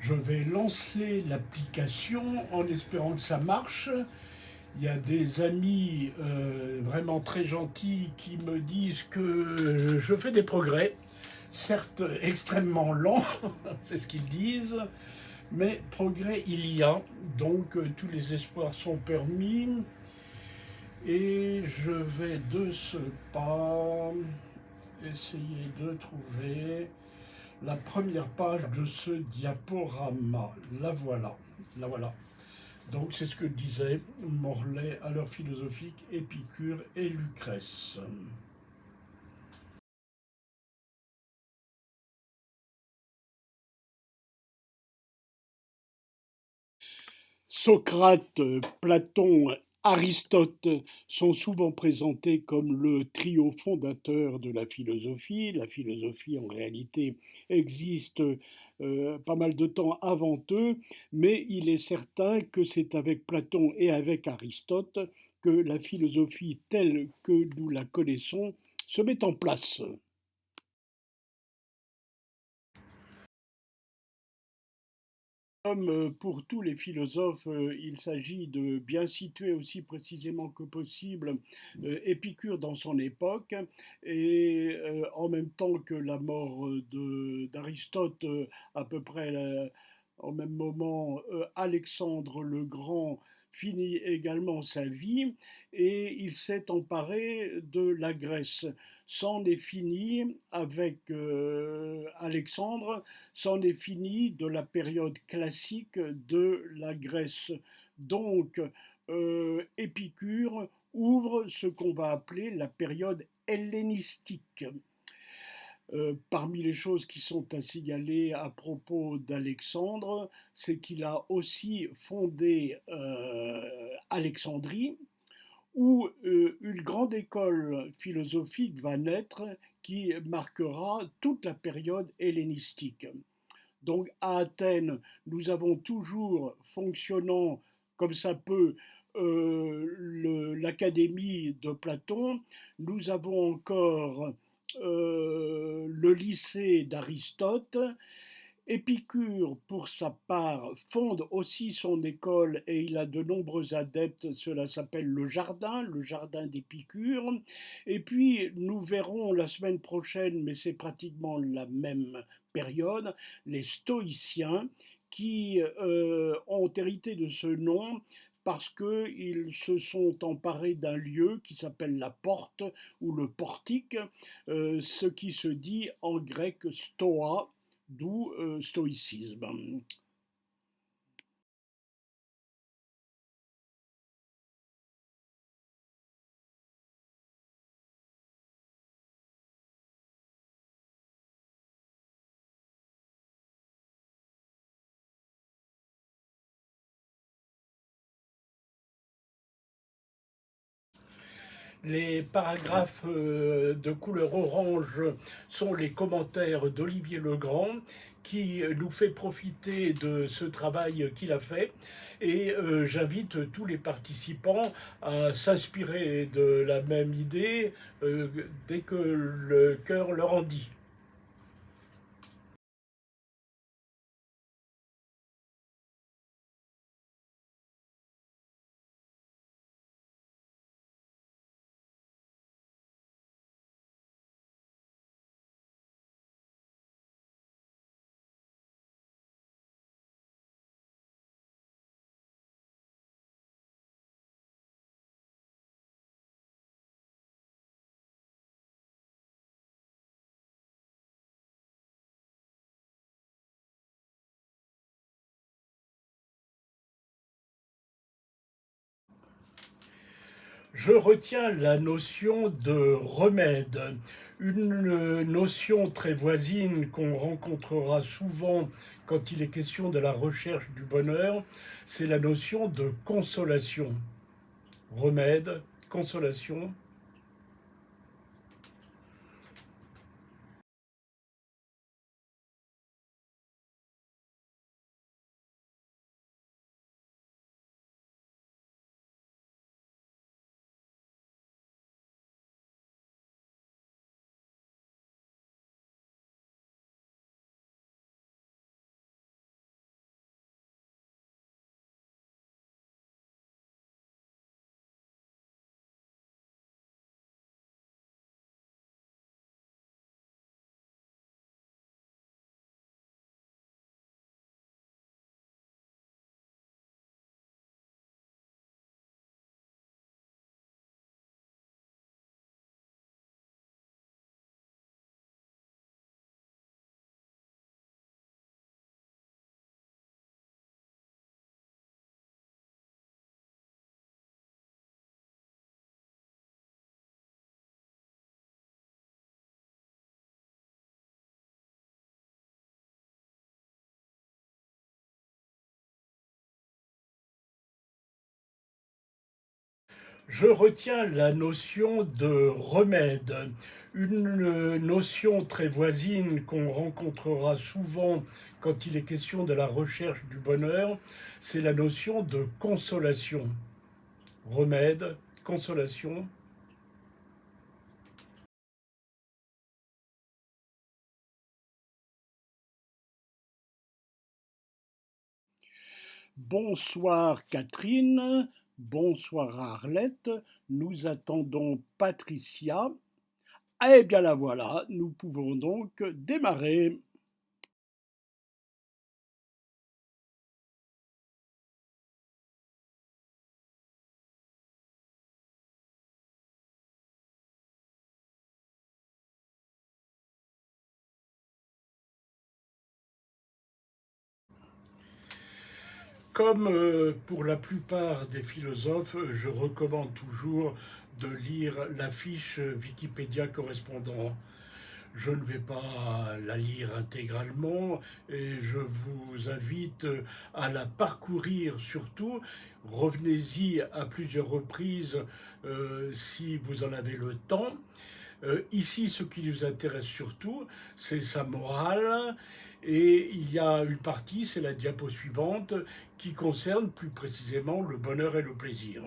Je vais lancer l'application en espérant que ça marche. Il y a des amis vraiment très gentils qui me disent que je fais des progrès, certes extrêmement lents, c'est ce qu'ils disent, mais progrès il y a, donc tous les espoirs sont permis. Et je vais de ce pas essayer de trouver la première page de ce diaporama. La voilà, la voilà. Donc c'est ce que disaient Morlaix à l'heure philosophique, Épicure et Lucrèce. Socrate, Platon, Aristote sont souvent présentés comme le trio fondateur de la philosophie. La philosophie, en réalité, existe pas mal de temps avant eux, mais il est certain que c'est avec Platon et avec Aristote que la philosophie telle que nous la connaissons se met en place. Comme pour tous les philosophes, il s'agit de bien situer aussi précisément que possible Épicure dans son époque et en même temps que la mort d'Aristote, à peu près au même moment, Alexandre le Grand finit également sa vie et il s'est emparé de la Grèce. C'en est fini avec Alexandre, c'en est fini de la période classique de la Grèce. Donc, Épicure ouvre ce qu'on va appeler la période hellénistique. Parmi les choses qui sont à signaler à propos d'Alexandre, c'est qu'il a aussi fondé Alexandrie, où une grande école philosophique va naître qui marquera toute la période hellénistique. Donc à Athènes, nous avons toujours fonctionnant comme ça peut l'académie de Platon, nous avons encore le lycée d'Aristote. Épicure, pour sa part, fonde aussi son école et il a de nombreux adeptes. Cela s'appelle le jardin d'Épicure. Et puis, nous verrons la semaine prochaine, mais c'est pratiquement la même période, les stoïciens qui ont hérité de ce nom parce qu'ils se sont emparés d'un lieu qui s'appelle la porte ou le portique, ce qui se dit en grec stoa, d'où stoïcisme. Les paragraphes de couleur orange sont les commentaires d'Olivier Legrand qui nous fait profiter de ce travail qu'il a fait et j'invite tous les participants à s'inspirer de la même idée dès que le cœur leur en dit. Je retiens la notion de remède, une notion très voisine qu'on rencontrera souvent quand il est question de la recherche du bonheur, c'est la notion de consolation. Remède, consolation. Je retiens la notion de remède, une notion très voisine qu'on rencontrera souvent quand il est question de la recherche du bonheur, c'est la notion de consolation. Remède, consolation. Bonsoir Catherine, bonsoir Arlette, nous attendons Patricia. Eh bien la voilà, nous pouvons donc démarrer. Comme pour la plupart des philosophes, je recommande toujours de lire la fiche Wikipédia correspondant. Je ne vais pas la lire intégralement et je vous invite à la parcourir surtout. Revenez-y à plusieurs reprises si vous en avez le temps. Ici, ce qui nous intéresse surtout, c'est sa morale. Et il y a une partie, c'est la diapo suivante, qui concerne plus précisément le bonheur et le plaisir.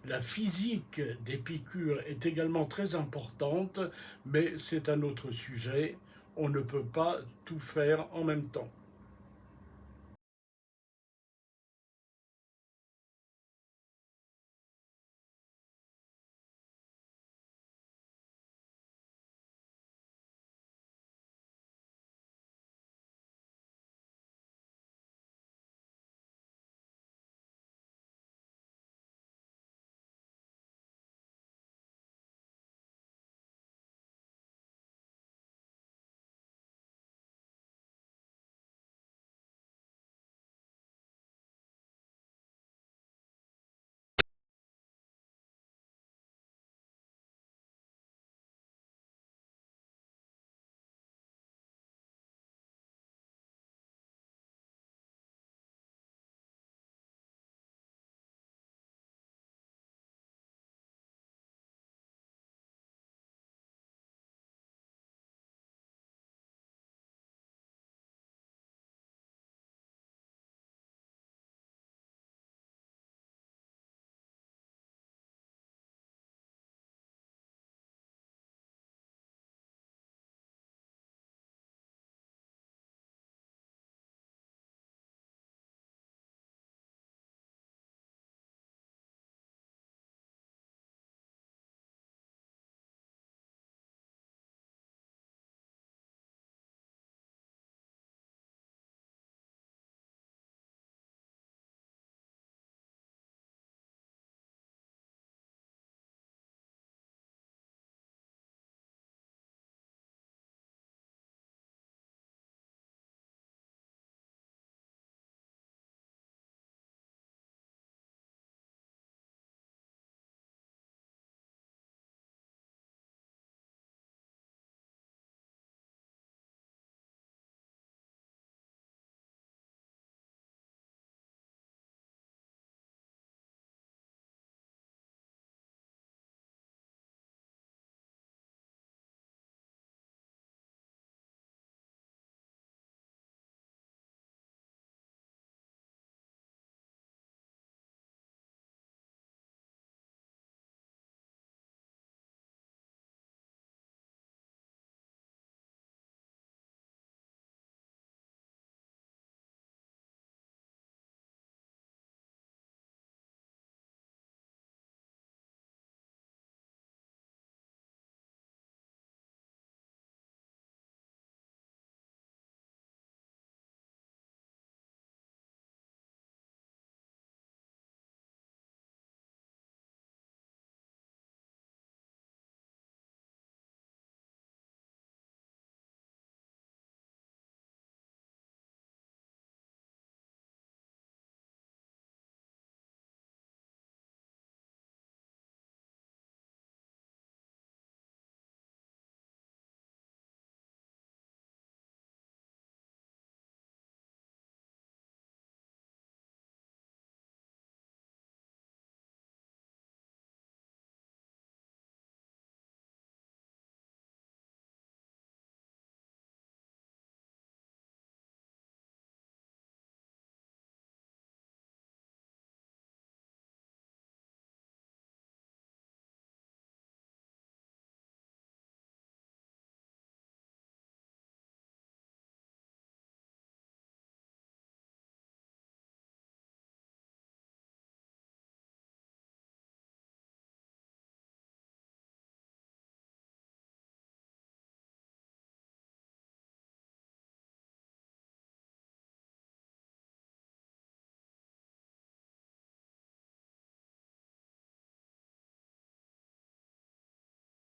La physique d'Épicure est également très importante, mais c'est un autre sujet. On ne peut pas tout faire en même temps.